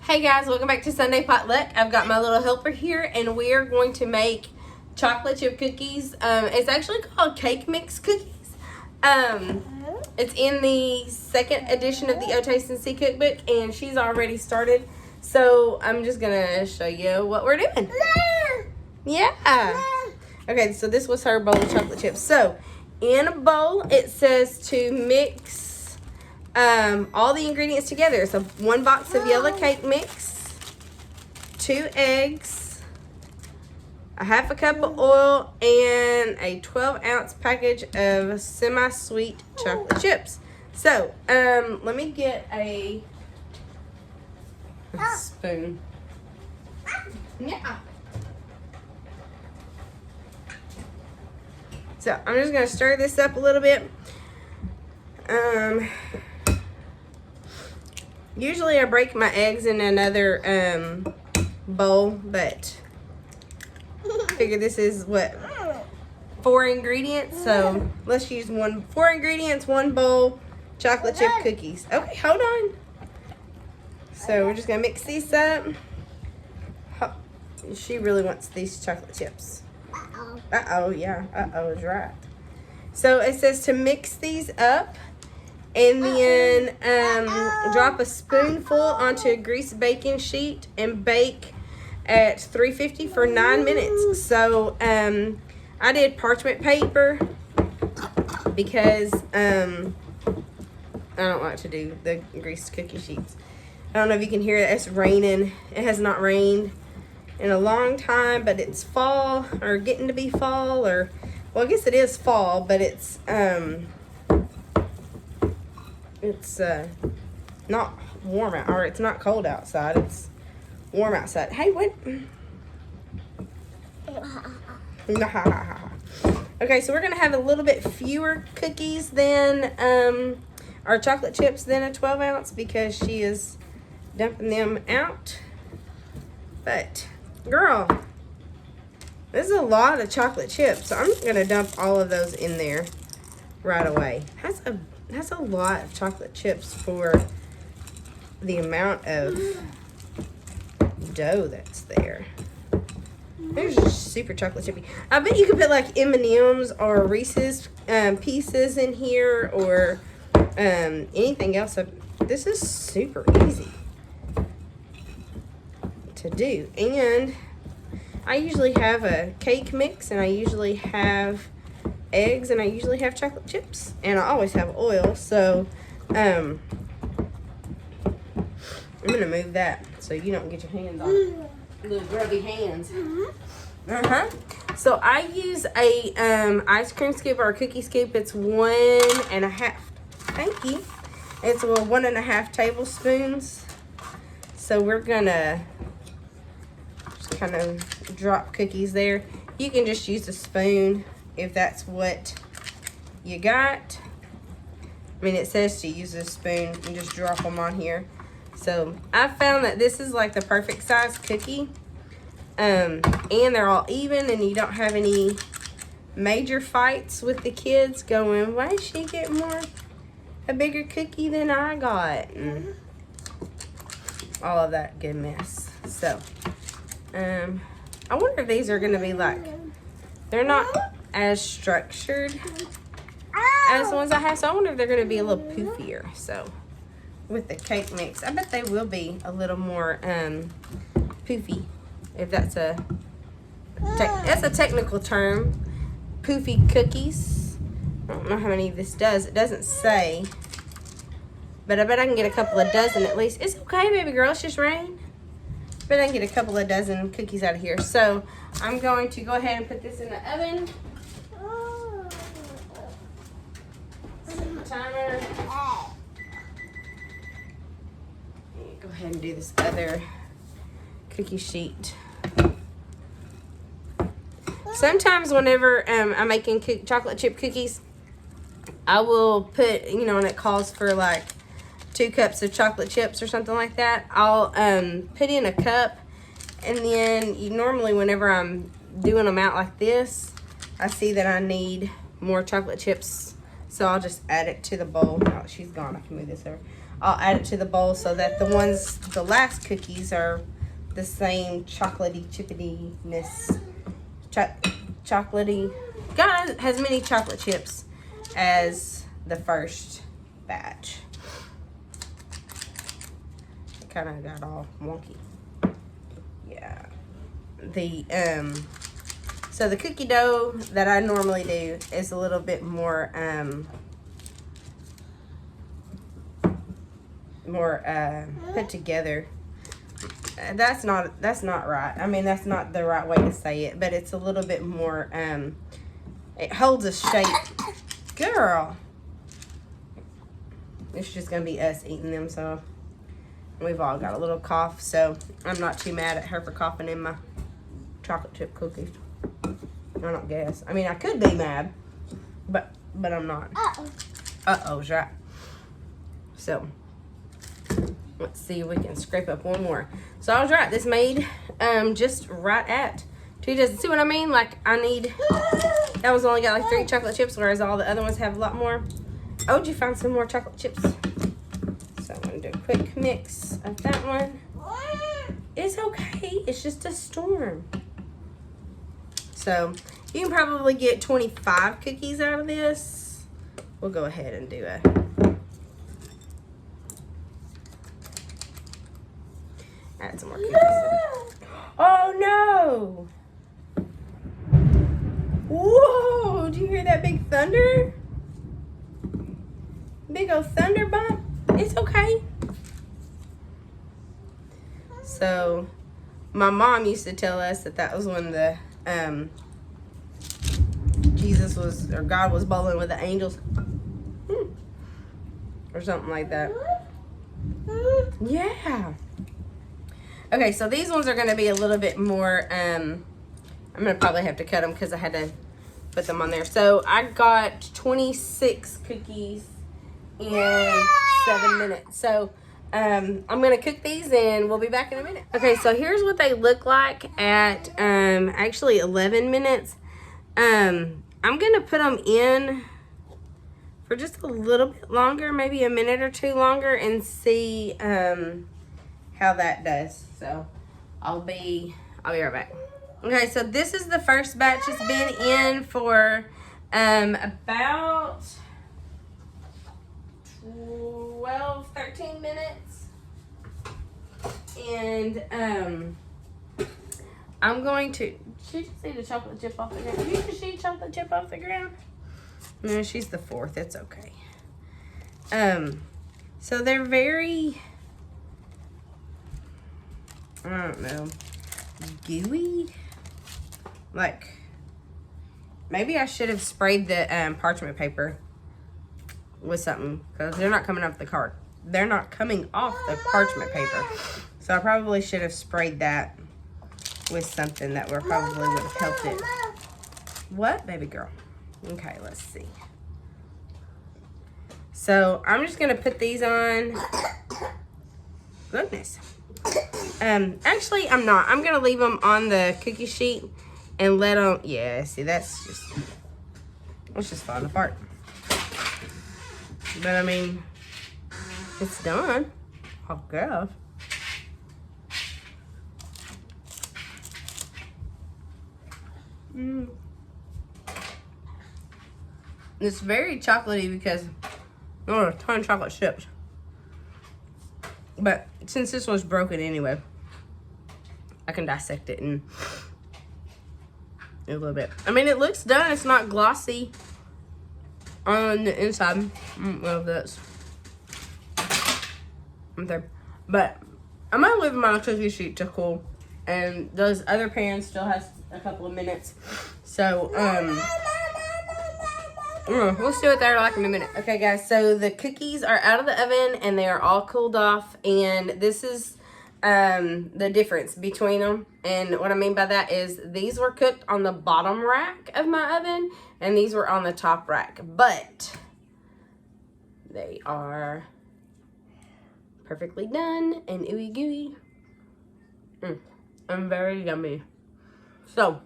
Hey guys, welcome back to Sunday Potluck. I've got my little helper here and we're going to make chocolate chip cookies. It's actually called cake mix cookies. It's in the second edition of the WHBC cookbook and she's already started. So I'm just gonna show you what we're doing. Yeah. Okay, so this was her bowl of chocolate chips. So in a bowl, it says to mix all the ingredients together. So 1 box of yellow cake mix, 2 eggs, a half a cup of oil, and a 12-ounce package of semi-sweet chocolate chips. So let me get a spoon. Yeah. So I'm just gonna stir this up a little bit. Usually I break my eggs in another bowl, but I figure this is what, 4 ingredients, so let's use 4 ingredients, 1 bowl, chocolate chip cookies. Okay, hold on. So we're just gonna mix these up. She really wants these chocolate chips. Uh-oh, yeah, uh-oh is right. So it says to mix these up and then drop a spoonful onto a greased baking sheet and bake at 350 for 9 minutes. So I did parchment paper because I don't like to do the greased cookie sheets. I don't know if you can hear it. It's raining. It has not rained in a long time, but it's fall or getting to be fall, or well, I guess it is fall, but it's not warm out, or it's not cold outside. It's warm outside. Hey, what? Okay, so we're gonna have a little bit fewer cookies than our chocolate chips than a 12-ounce because she is dumping them out. But girl, this is a lot of chocolate chips, so I'm gonna dump all of those in there right away. That's a lot of chocolate chips for the amount of dough that's there. They're just super chocolate chippy. I bet you could put like M&M's or Reese's pieces in here, or anything else. This is super easy to do. And I usually have a cake mix, and I usually have eggs, and I usually have chocolate chips, and I always have oil. So I'm gonna move that so you don't get your hands on little grubby hands. So I use a ice cream scoop or a cookie scoop. It's 1.5. Thank you. It's 1.5 tablespoons. So we're gonna just kind of drop cookies there. You can just use a spoon if that's what you got. I mean, it says to use a spoon and just drop them on here. So I found that this is like the perfect size cookie. And they're all even, and you don't have any major fights with the kids going, why did she get a bigger cookie than I got? And all of that good mess. So I wonder if these are gonna be like, they're not as structured as the ones I have, so I wonder if they're going to be a little poofier. So with the cake mix, I bet they will be a little more poofy, if that's a technical term. Poofy cookies. I don't know how many this does. It doesn't say, but I bet I can get a couple of dozen at least. It's okay, baby girl, it's just rain. But I can get a couple of dozen cookies out of here. So I'm going to go ahead and put this in the oven. Set my timer. Go ahead and do this other cookie sheet. Sometimes whenever I'm making chocolate chip cookies, I will put, and it calls for like 2 cups of chocolate chips or something like that. I'll put in a cup, and then normally whenever I'm doing them out like this, I see that I need more chocolate chips, so I'll just add it to the bowl. Oh, she's gone. I can move this over. I'll add it to the bowl so that the last cookies are the same chocolatey chippiness. Chocolatey. God has many chocolate chips as the first batch. It kind of got all wonky. Yeah. So the cookie dough that I normally do is a little bit more put together. That's not right. I mean, that's not the right way to say it, but it's a little bit more it holds a shape. Girl, it's just gonna be us eating them, so we've all got a little cough, so I'm not too mad at her for coughing in my chocolate chip cookies. I don't guess. I mean, I could be mad, but I'm not. Uh-oh's right. So let's see if we can scrape up one more. So I was right. This made just right at 2 dozen. See what I mean? Like, that one's only got like 3 chocolate chips, whereas all the other ones have a lot more. Oh, did you find some more chocolate chips? So I'm going to do a quick mix of that one. It's okay. It's just a storm. So you can probably get 25 cookies out of this. We'll go ahead and do a... add some more cookies in. Oh no! Whoa! Do you hear that big thunder? Big old thunder bump? It's okay. So, my mom used to tell us that was when the God was bowling with the angels. Or something like that. Yeah. Okay, so these ones are going to be a little bit more, I'm going to probably have to cut them because I had to put them on there. So I got 26 cookies in 7 minutes. So I'm going to cook these and we'll be back in a minute. Okay, so here's what they look like at actually 11 minutes. I'm going to put them in for just a little bit longer, maybe a minute or 2 longer, and see how that does. So I'll be right back. Okay, so this is the first batch. It's been in for about 12, 13 minutes. And I'm going to... Did you see the chocolate chip off the ground? Did you just see chocolate chip off the ground? No, she's the 4th. It's okay. So they're very... I don't know, gooey. Like, maybe I should have sprayed the parchment paper with something, because they're not coming off the card. They're not coming off the parchment paper. So I probably should have sprayed that with something that probably would have helped it. What, baby girl? Okay, let's see. So I'm just gonna put these on. Goodness. Actually, I'm not. I'm gonna leave them on the cookie sheet and let them. Yeah, see, that's just falling apart. But I mean, it's done. Oh, God. It's very chocolatey because there are a ton of chocolate chips. But since this one's broken anyway, I can dissect it in a little bit. I mean, it looks done. It's not glossy on the inside. Well, that's there. But I'm gonna leave them on a cookie sheet to cool. And those other pans still has a couple of minutes. So, we'll see what they're like in a minute. Okay, guys, so the cookies are out of the oven and they are all cooled off. And this is the difference between them. And what I mean by that is these were cooked on the bottom rack of my oven and these were on the top rack. But they are perfectly done and ooey gooey. And very yummy. So,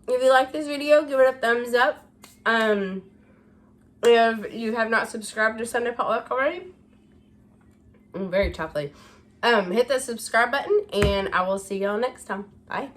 if you like this video, give it a thumbs up. If you have not subscribed to Sunday Potluck already, I'm very chocolatey. Hit that subscribe button, and I will see y'all next time. Bye.